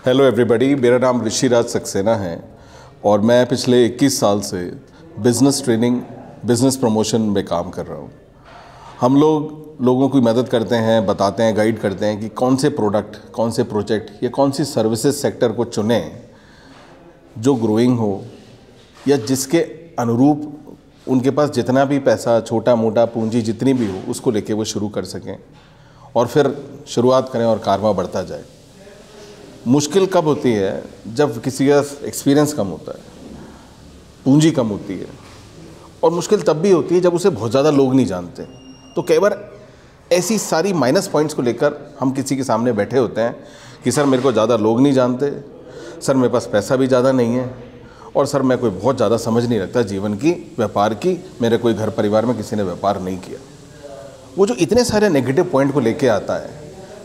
Hello everybody, मेरा नाम ऋषिराज सक्सेना है और मैं पिछले 21 साल से बिज़नेस ट्रेनिंग, बिज़नेस प्रमोशन में काम कर रहा हूँ। हम लोगों की मदद करते हैं, बताते हैं, गाइड करते हैं कि कौन से प्रोडक्ट, कौन से प्रोजेक्ट या कौन सी सर्विसेज सेक्टर को चुनें जो ग्रोइंग हो या जिसके अनुरूप उनके पास जितना भी पैसा, छोटा मोटा पूंजी जितनी भी हो, उसको लेके वो शुरू कर सकें और फिर शुरुआत करें और कारवां बढ़ता जाए। मुश्किल कब होती है? जब किसी का एक्सपीरियंस कम होता है, पूंजी कम होती है, और मुश्किल तब भी होती है जब उसे बहुत ज़्यादा लोग नहीं जानते। तो कई बार ऐसी सारी माइनस पॉइंट्स को लेकर हम किसी के सामने बैठे होते हैं कि सर मेरे को ज़्यादा लोग नहीं जानते, सर मेरे पास पैसा भी ज़्यादा नहीं है, और सर मैं कोई बहुत ज़्यादा समझ नहीं रखता जीवन की, व्यापार की, मेरे कोई घर परिवार में किसी ने व्यापार नहीं किया। वो जो इतने सारे नेगेटिव पॉइंट को लेके आता है,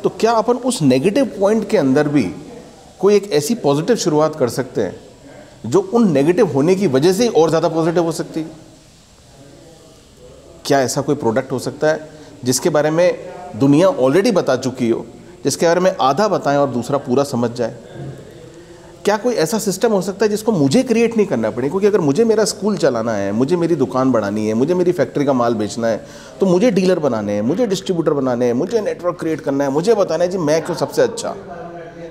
तो क्या अपन उस नेगेटिव पॉइंट के अंदर भी कोई एक ऐसी पॉजिटिव शुरुआत कर सकते हैं जो उन नेगेटिव होने की वजह से ही और ज़्यादा पॉजिटिव हो सकती है? क्या ऐसा कोई प्रोडक्ट हो सकता है जिसके बारे में दुनिया ऑलरेडी बता चुकी हो, जिसके बारे में आधा बताएं और दूसरा पूरा समझ जाए? क्या कोई ऐसा सिस्टम हो सकता है जिसको मुझे क्रिएट नहीं करना पड़े? क्योंकि अगर मुझे मेरा स्कूल चलाना है, मुझे मेरी दुकान बढ़ानी है, मुझे मेरी फैक्ट्री का माल बेचना है, तो मुझे डीलर बनाने हैं, मुझे डिस्ट्रीब्यूटर बनाने हैं, मुझे नेटवर्क क्रिएट करना है, मुझे बताना है जी मैं क्यों सबसे अच्छा।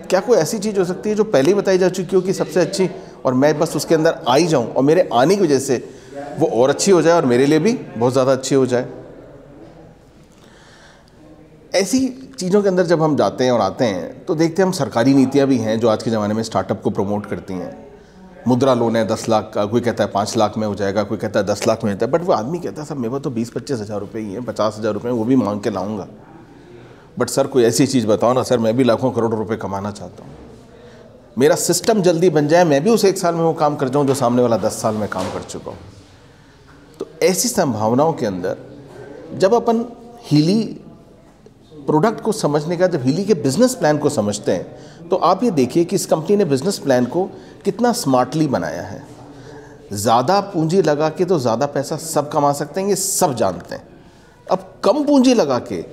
क्या कोई ऐसी चीज़ हो सकती है जो पहले ही बताई जा चुकी हो कि सबसे अच्छी, और मैं बस उसके अंदर आ ही जाऊँ और मेरे आने की वजह से वो और अच्छी हो जाए और मेरे लिए भी बहुत ज़्यादा अच्छी हो जाए? ऐसी चीज़ों के अंदर जब हम जाते हैं और आते हैं तो देखते हैं हम सरकारी नीतियाँ भी हैं जो आज के ज़माने में स्टार्टअप को प्रमोट करती हैं। मुद्रा लोन है 10 लाख का, कोई कहता है 5 लाख में हो जाएगा, कोई कहता है 10 लाख में होता है, बट वो आदमी कहता है सर मेरे पास तो 20-25 हज़ार रुपये ही हैं, 50 हज़ार रुपये वो भी मांग के लाऊंगा। बट सर कोई ऐसी चीज़ बताओ ना सर, मैं भी लाखों करोड़ों रुपए कमाना चाहता हूँ, मेरा सिस्टम जल्दी बन जाए, मैं भी उस 1 साल में वो काम कर जाऊँ जो सामने वाला 10 साल में काम कर चुका हूँ। तो ऐसी संभावनाओं के अंदर जब अपन हीली प्रोडक्ट को समझने का, जब हीली के बिजनेस प्लान को समझते हैं, तो आप ये देखिए कि इस कंपनी ने बिजनेस प्लान को कितना स्मार्टली बनाया है। ज़्यादा पूंजी लगा के तो ज़्यादा पैसा सब कमा सकते हैं, ये सब जानते हैं। अब कम पूंजी लगा के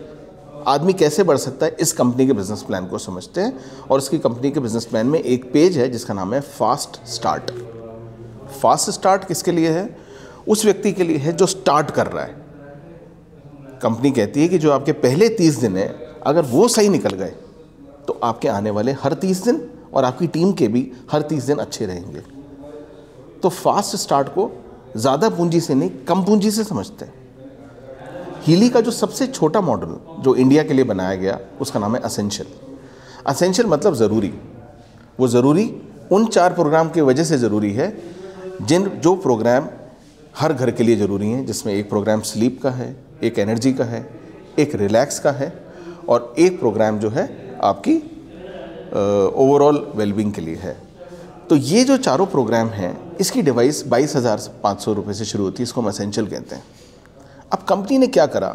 आदमी कैसे बढ़ सकता है, इस कंपनी के बिजनेस प्लान को समझते हैं। और इसकी कंपनी के बिजनेस प्लान में एक पेज है जिसका नाम है फास्ट स्टार्ट। फास्ट स्टार्ट किसके लिए है? उस व्यक्ति के लिए है जो स्टार्ट कर रहा है। कंपनी कहती है कि जो आपके पहले 30 दिन है, अगर वो सही निकल गए तो आपके आने वाले हर 30 दिन और आपकी टीम के भी हर 30 दिन अच्छे रहेंगे। तो फास्ट स्टार्ट को ज़्यादा पूंजी से नहीं, कम पूंजी से समझते हैं। हीली का जो सबसे छोटा मॉडल जो इंडिया के लिए बनाया गया, उसका नाम है असेंशियल। असेंशियल मतलब ज़रूरी। वो ज़रूरी उन 4 प्रोग्राम की वजह से ज़रूरी है जो प्रोग्राम हर घर के लिए ज़रूरी हैं, जिसमें एक प्रोग्राम स्लीप का है, एक एनर्जी का है, एक रिलैक्स का है, और एक प्रोग्राम जो है आपकी ओवरऑल वेलबींग के लिए है। तो ये जो चारों प्रोग्राम हैं, इसकी डिवाइस 22,500 रुपये से शुरू होती है। इसको हम असेंशियल कहते हैं। अब कंपनी ने क्या करा?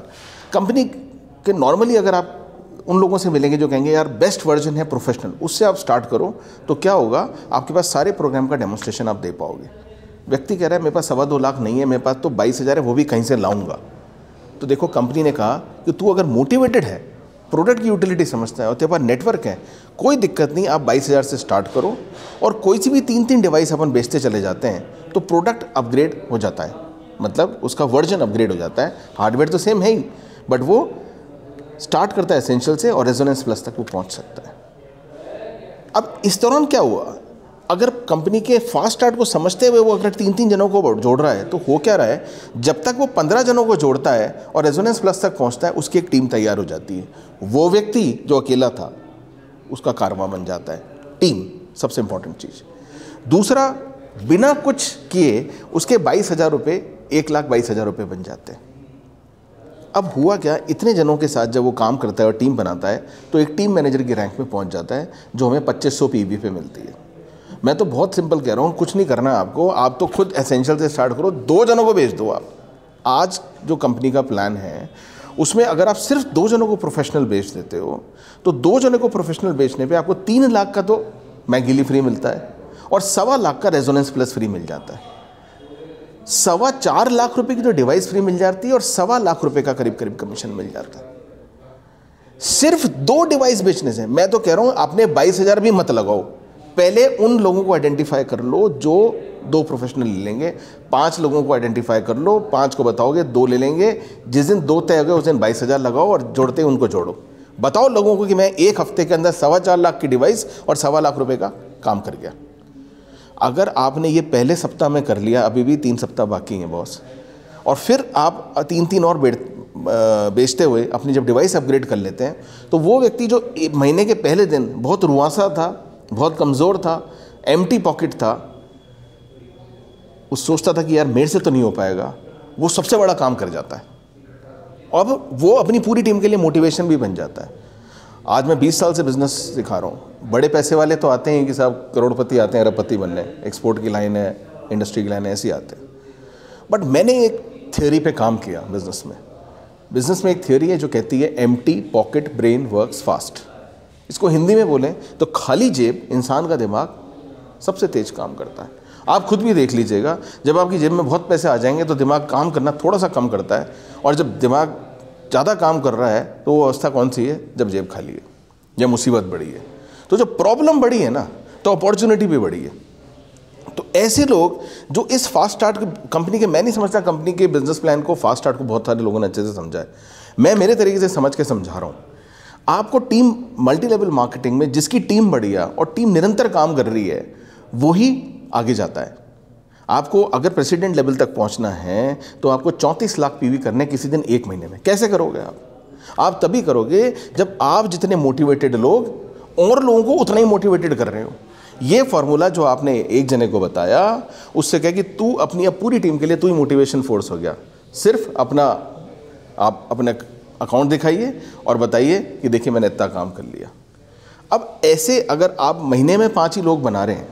कंपनी के नॉर्मली अगर आप उन लोगों से मिलेंगे जो कहेंगे यार बेस्ट वर्जन है प्रोफेशनल, उससे आप स्टार्ट करो, तो क्या होगा, आपके पास सारे प्रोग्राम का डेमोन्स्ट्रेशन आप दे पाओगे। व्यक्ति कह रहा है मेरे पास 2.25 लाख नहीं है, मेरे पास तो 22,000 है, वो भी कहीं से लाऊंगा। तो देखो कंपनी ने कहा कि तू अगर मोटिवेटेड है, प्रोडक्ट की यूटिलिटी समझता है और तेरे पास नेटवर्क है, कोई दिक्कत नहीं, आप 22,000 से स्टार्ट करो, और कोई सी भी 3-3 डिवाइस अपन बेचते चले जाते हैं तो प्रोडक्ट अपग्रेड हो जाता है, मतलब उसका वर्जन अपग्रेड हो जाता है। हार्डवेयर तो सेम है ही, बट वो स्टार्ट करता है एसेंशियल से और रेजोनेंस प्लस तक वो पहुंच सकता है। अब इस दौरान क्या हुआ, अगर कंपनी के फास्ट स्टार्ट को समझते हुए वो अगर 3-3 जनों को जोड़ रहा है, तो हो क्या रहा है, जब तक वो 15 जनों को जोड़ता है और रेजोनेंस प्लस तक पहुंचता है, उसकी एक टीम तैयार हो जाती है। वो व्यक्ति जो अकेला था उसका कारवां बन जाता है। टीम सबसे इंपॉर्टेंट चीज़। दूसरा, बिना कुछ किए उसके 22,000 रुपये 1,22,000 रुपये बन जाते हैं। अब हुआ क्या, इतने जनों के साथ जब वो काम करता है और टीम बनाता है, तो एक टीम मैनेजर की रैंक में पहुंच जाता है, जो हमें 2500 पीवी पे मिलती है। मैं तो बहुत सिंपल कह रहा हूँ, कुछ नहीं करना है आपको, आप तो खुद एसेंशियल से स्टार्ट करो, 2 जनों को भेज दो आप। आज जो कंपनी का प्लान है उसमें अगर आप सिर्फ 2 जनों को प्रोफेशनल बेच देते हो, तो 2 जनों को प्रोफेशनल बेचने पे आपको 3 लाख का तो मैगीली फ्री मिलता है और 1.25 लाख का रेजोनेंस प्लस फ्री मिल जाता है। 4.25 लाख रुपए की तो डिवाइस फ्री मिल जाती है और 1.25 लाख रुपए का करीब करीब कमीशन मिल जाता है। सिर्फ 2 डिवाइस बेचने से। मैं तो कह रहा हूं आपने 22,000 भी मत लगाओ, पहले उन लोगों को आइडेंटिफाई कर लो जो 2 प्रोफेशनल ले लेंगे, 5 लोगों को आइडेंटिफाई कर लो, 5 को बताओगे 2 ले लेंगे, जिस दिन 2 तय हो गए उस दिन 22,000 लगाओ और जोड़ते उनको जोड़ो। बताओ लोगों को कि मैं 1 हफ्ते के अंदर 4.25 लाख की डिवाइस और 1.25 लाख रुपए का काम कर गया। अगर आपने ये पहले सप्ताह में कर लिया, अभी भी 3 सप्ताह बाकी हैं बॉस, और फिर आप 3 और बेचते हुए अपनी जब डिवाइस अपग्रेड कर लेते हैं, तो वो व्यक्ति जो महीने के पहले दिन बहुत रुआसा था, बहुत कमज़ोर था, एम्प्टी पॉकेट था, वो सोचता था कि यार मेरे से तो नहीं हो पाएगा, वो सबसे बड़ा काम कर जाता है। अब वो अपनी पूरी टीम के लिए मोटिवेशन भी बन जाता है। आज मैं 20 साल से बिजनेस सिखा रहा हूँ। बड़े पैसे वाले तो आते हैं कि साहब करोड़पति आते हैं अरबपति बनने, एक्सपोर्ट की लाइन है, इंडस्ट्री की लाइन है, ऐसे आते हैं। बट मैंने एक थ्योरी पे काम किया बिजनेस में। बिजनेस में एक थ्योरी है जो कहती है empty pocket brain works fast. इसको हिंदी में बोलें तो खाली जेब इंसान का दिमाग सबसे तेज काम करता है। आप खुद भी देख लीजिएगा, जब आपकी जेब में बहुत पैसे आ जाएंगे तो दिमाग काम करना थोड़ा सा कम करता है, और जब दिमाग ज़्यादा काम कर रहा है तो वो अवस्था कौन सी है? जब जेब खाली है या मुसीबत बड़ी है। तो जब प्रॉब्लम बड़ी है ना, तो अपॉर्चुनिटी भी बड़ी है। तो ऐसे लोग जो इस फास्ट स्टार्ट कंपनी के, मैं नहीं समझता कंपनी के बिजनेस प्लान को, फास्ट स्टार्ट को बहुत सारे लोगों ने अच्छे से समझा है, मैं मेरे तरीके से समझ के समझा रहा हूँ। आपको टीम मल्टी लेवल मार्केटिंग में जिसकी टीम बढ़िया और टीम निरंतर काम कर रही है वही आगे जाता है। आपको अगर प्रेसिडेंट लेवल तक पहुंचना है तो आपको 34 लाख पीवी करने किसी दिन 1 महीने में। कैसे करोगे आप तभी करोगे जब आप जितने मोटिवेटेड लोग और लोगों को उतना ही मोटिवेटेड कर रहे हो। ये फॉर्मूला जो आपने एक जने को बताया, उससे क्या कि तू अपनी अब पूरी टीम के लिए तू ही मोटिवेशन फोर्स हो गया। सिर्फ आप अपने अकाउंट दिखाइए और बताइए कि देखिए मैंने इतना काम कर लिया। अब ऐसे अगर आप महीने में 5 ही लोग बना रहे हैं,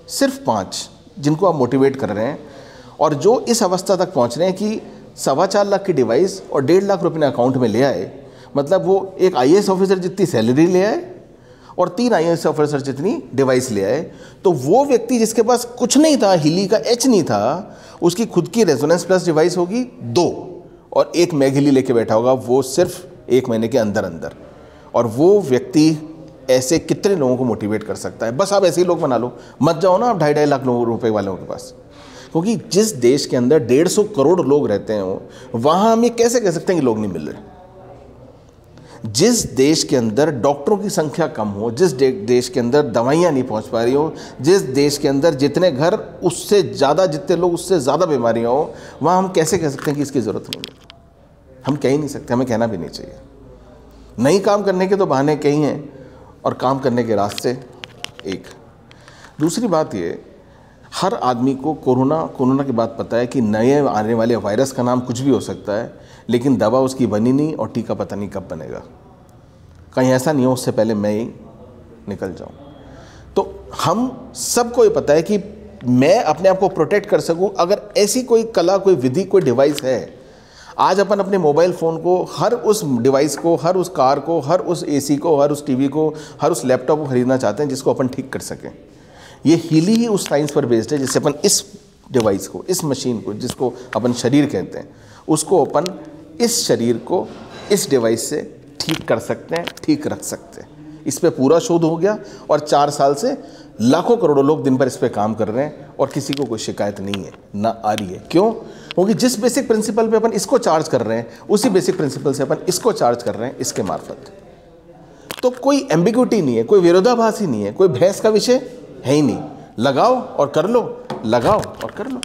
सिर्फ 5 जिनको आप मोटिवेट कर रहे हैं, और जो इस अवस्था तक पहुंच रहे हैं कि 4.25 लाख की डिवाइस और 1.5 लाख रुपये अकाउंट में ले आए, मतलब वो एक IAS ऑफिसर जितनी सैलरी ले आए और 3 IAS ऑफिसर जितनी डिवाइस ले आए। तो वो व्यक्ति जिसके पास कुछ नहीं था, हिली का H नहीं था, उसकी खुद की रेजोनेंस प्लस डिवाइस होगी 2 और 1 मैगहिली लेके बैठा होगा, वो सिर्फ 1 महीने के अंदर अंदर। और वो व्यक्ति ऐसे कितने लोगों को मोटिवेट कर सकता है? बस आप ऐसे ही लोग बना लो, मत जाओ ना आप 2.5 लाख रुपए वालों के पास। क्योंकि जिस देश के अंदर 150 करोड़ लोग रहते हैं, वहां हम ये कैसे कह सकते हैं कि लोग नहीं मिल रहे? जिस देश के अंदर डॉक्टरों की संख्या कम हो, जिस देश के अंदर दवाइयाँ नहीं पहुँच पा रही हो, जिस देश के अंदर जितने घर उससे ज़्यादा, जितने लोग उससे ज़्यादा बीमारियाँ हो, वहाँ हम कैसे कह सकते हैं कि इसकी ज़रूरत नहीं है? हम कह ही नहीं सकते, हमें कहना भी नहीं चाहिए। नहीं काम करने के तो बहाने कई हैं और काम करने के रास्ते एक। दूसरी बात ये, हर आदमी को कोरोना के बाद पता है कि नए आने वाले वायरस का नाम कुछ भी हो सकता है, लेकिन दवा उसकी बनी नहीं और टीका पता नहीं कब बनेगा। कहीं ऐसा नहीं हो उससे पहले मैं ही निकल जाऊं। तो हम सबको ये पता है कि मैं अपने आप को प्रोटेक्ट कर सकूं, अगर ऐसी कोई कला, कोई विधि, कोई डिवाइस है। आज अपन अपने मोबाइल फ़ोन को, हर उस डिवाइस को, हर उस कार को, हर उस AC को, हर उस TV को, हर उस लैपटॉप को खरीदना चाहते हैं जिसको अपन ठीक कर सकें। ये हीली ही उस साइंस पर बेस्ड है जिससे अपन इस डिवाइस को, इस मशीन को, जिसको अपन शरीर कहते हैं, उसको अपन इस शरीर को इस डिवाइस से ठीक कर सकते हैं, ठीक रख सकते हैं। इस पे पूरा शोध हो गया और 4 साल से लाखों करोड़ों लोग दिन भर इस पे काम कर रहे हैं और किसी को कोई शिकायत नहीं है, ना आ रही है। क्यों? क्योंकि जिस बेसिक प्रिंसिपल पे अपन इसको चार्ज कर रहे हैं, उसी बेसिक प्रिंसिपल से अपन इसको चार्ज कर रहे हैं इसके मार्फत। तो कोई एम्बिग्युइटी नहीं है, कोई विरोधाभास ही नहीं है, कोई बहस का विषय है ही नहीं। लगाओ और कर लो, लगाओ और कर लो।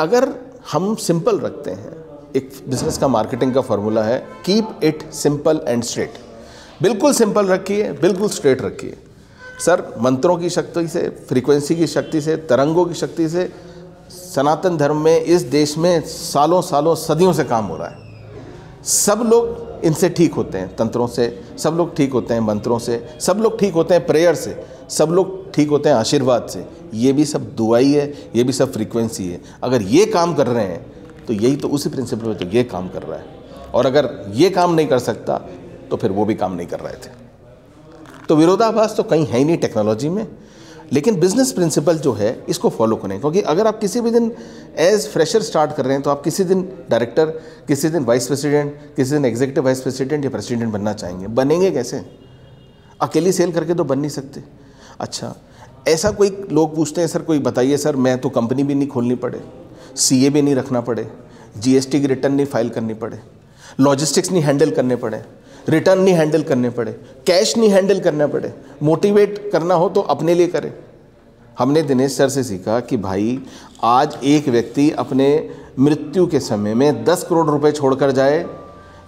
अगर हम सिंपल रखते हैं, एक बिजनेस का मार्केटिंग का फॉर्मूला है, keep it simple and straight. बिल्कुल सिंपल रखिए, बिल्कुल स्ट्रेट रखिए। सर, मंत्रों की शक्ति से, फ्रीक्वेंसी की शक्ति से, तरंगों की शक्ति से सनातन धर्म में, इस देश में सालों सालों सदियों से काम हो रहा है। सब लोग इनसे ठीक होते हैं, तंत्रों से, सब लोग ठीक होते हैं मंत्रों से, सब लोग ठीक होते हैं प्रेयर से, सब लोग ठीक होते हैं आशीर्वाद से। ये भी सब दुआई है, ये भी सब फ्रीक्वेंसी है। अगर ये काम कर रहे हैं तो यही तो उसी प्रिंसिपल पे तो ये काम कर रहा है, और अगर ये काम नहीं कर सकता तो फिर वो भी काम नहीं कर रहे थे। तो विरोधाभास तो कहीं है ही नहीं टेक्नोलॉजी में। लेकिन बिजनेस प्रिंसिपल जो है इसको फॉलो करें, क्योंकि अगर आप किसी भी दिन एज फ्रेशर स्टार्ट कर रहे हैं तो आप किसी दिन डायरेक्टर, किसी दिन वाइस प्रेसिडेंट, किसी दिन एग्जीक्यूटिव वाइस प्रेसिडेंट या प्रेसिडेंट बनना चाहेंगे। बनेंगे कैसे? अकेली सेल करके तो बन नहीं सकते। अच्छा, ऐसा कोई लोग पूछते हैं सर कोई बताइए सर, मैं तो कंपनी भी नहीं खोलनी पड़े, सीए भी नहीं रखना पड़े, जीएसटी की रिटर्न नहीं फाइल करनी पड़े, लॉजिस्टिक्स नहीं हैंडल करने पड़े, रिटर्न नहीं हैंडल करने पड़े, कैश नहीं हैंडल करना पड़े, मोटिवेट करना हो तो अपने लिए करें। हमने दिनेश सर से सीखा कि भाई आज एक व्यक्ति अपने मृत्यु के समय में 10 करोड़ रुपए छोड़कर जाए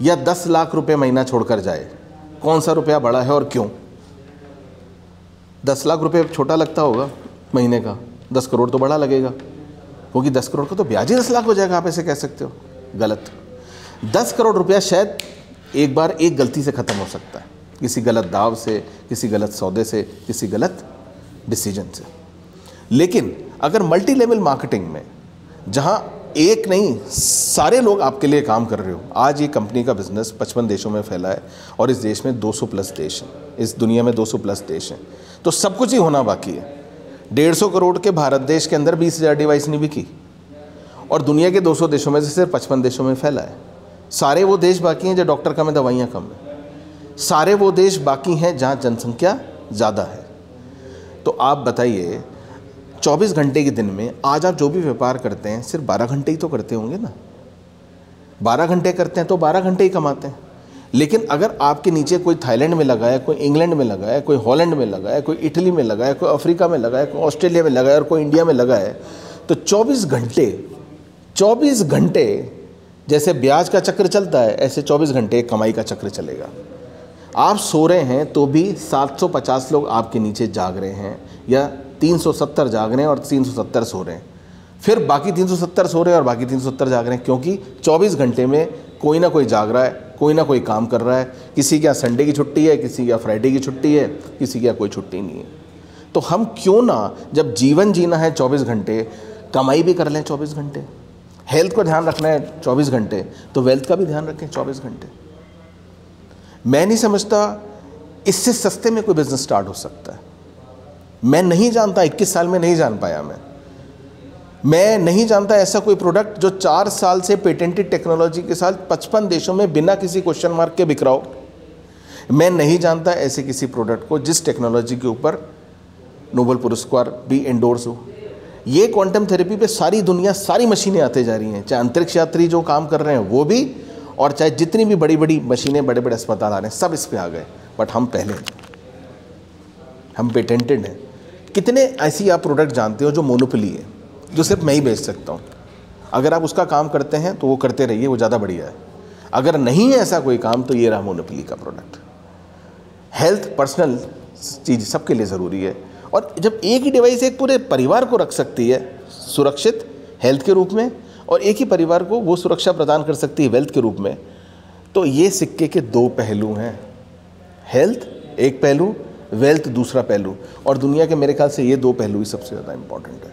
या 10 लाख रुपए महीना छोड़कर जाए, कौन सा रुपया बड़ा है और क्यों? 10 लाख रुपए छोटा लगता होगा महीने का, 10 करोड़ तो बड़ा लगेगा, क्योंकि 10 करोड़ का तो ब्याज ही 10 लाख हो जाएगा। आप ऐसे कह सकते हो, गलत। 10 करोड़ रुपया शायद एक बार एक गलती से ख़त्म हो सकता है, किसी गलत दाव से, किसी गलत सौदे से, किसी गलत डिसीजन से। लेकिन अगर मल्टी लेवल मार्केटिंग में जहां एक नहीं सारे लोग आपके लिए काम कर रहे हो, आज ये कंपनी का बिजनेस 55 देशों में फैला है और इस देश में 200 प्लस देश हैं, इस दुनिया में 200 प्लस देश हैं, तो सब कुछ ही होना बाकी है। 150 करोड़ के भारत देश के अंदर 20,000 डिवाइस नहीं बिकी और दुनिया के 200 देशों में से सिर्फ 55 देशों में फैला है। सारे वो देश बाकी हैं जहाँ डॉक्टर कम है, दवाइयाँ कम है। सारे वो देश बाकी हैं जहाँ जनसंख्या ज़्यादा है। तो आप बताइए 24 घंटे के दिन में आज आप जो भी व्यापार करते हैं सिर्फ 12 घंटे ही तो करते होंगे ना। 12 घंटे करते हैं तो 12 घंटे ही कमाते हैं। लेकिन अगर आपके नीचे कोई थाईलैंड में लगा है, कोई इंग्लैंड में लगा है, कोई हॉलैंड में लगा है, कोई इटली में लगा है, कोई अफ्रीका में लगा है, कोई ऑस्ट्रेलिया में लगा है और कोई इंडिया में लगा है, तो 24 घंटे जैसे ब्याज का चक्र चलता है ऐसे 24 घंटे कमाई का चक्र चलेगा। आप सो रहे हैं तो भी 750 लोग आपके नीचे जाग रहे हैं या 370 जाग रहे हैं और 370 सो रहे हैं, फिर बाकी 370 सो रहे हैं और बाकी 370 जाग रहे हैं, क्योंकि 24 घंटे में कोई ना कोई जाग रहा है, कोई ना कोई काम कर रहा है। किसी के यहाँ संडे की छुट्टी है, किसी के यहाँ फ्राइडे की छुट्टी है, किसी के यहाँ कोई छुट्टी नहीं है। तो हम क्यों ना, जब जीवन जीना है 24 घंटे, कमाई भी कर लें 24 घंटे, हेल्थ को ध्यान रखना है 24 घंटे, तो वेल्थ का भी ध्यान रखें 24 घंटे। मैं नहीं समझता इससे सस्ते में कोई बिजनेस स्टार्ट हो सकता है। मैं नहीं जानता, 21 साल में नहीं जान पाया। मैं नहीं जानता ऐसा कोई प्रोडक्ट जो 4 साल से पेटेंटेड टेक्नोलॉजी के साथ 55 देशों में बिना किसी क्वेश्चन मार्क के बिक रहा हो। मैं नहीं जानता ऐसे किसी प्रोडक्ट को जिस टेक्नोलॉजी के ऊपर नोबेल पुरस्कार भी एंडोर्स हो। ये क्वांटम थेरेपी पे सारी दुनिया, सारी मशीनें आते जा रही हैं, चाहे अंतरिक्ष यात्री जो काम कर रहे हैं वो भी, और चाहे जितनी भी बड़ी बड़ी मशीनें, बड़े बड़े अस्पताल आ रहे हैं, सब इस पे आ गए। बट हम पहले, हम पेटेंटेड हैं। कितने ऐसी आप प्रोडक्ट जानते हो जो मोनोपोली है, जो सिर्फ मैं ही बेच सकता हूँ? अगर आप उसका काम करते हैं तो वो करते रहिए, वो ज़्यादा बढ़िया है। अगर नहीं है ऐसा कोई काम तो ये रहा मोनोपोली का प्रोडक्ट। हेल्थ पर्सनल चीज़ सबके लिए ज़रूरी है, और जब एक ही डिवाइस एक पूरे परिवार को रख सकती है सुरक्षित हेल्थ के रूप में, और एक ही परिवार को वो सुरक्षा प्रदान कर सकती है वेल्थ के रूप में, तो ये सिक्के के 2 पहलू हैं। हेल्थ एक पहलू, वेल्थ दूसरा पहलू, और दुनिया के मेरे ख्याल से ये 2 पहलू ही सबसे ज़्यादा इम्पॉर्टेंट है।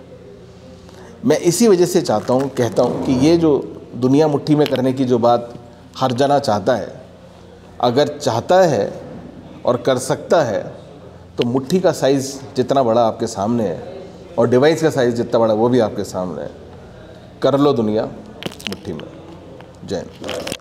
मैं इसी वजह से चाहता हूँ, कहता हूँ कि ये जो दुनिया मुट्ठी में करने की जो बात हर जना चाहता है, अगर चाहता है और कर सकता है तो मुट्ठी का साइज़ जितना बड़ा आपके सामने है और डिवाइस का साइज़ जितना बड़ा वो भी आपके सामने है। कर लो दुनिया मुट्ठी में। जय हिंद।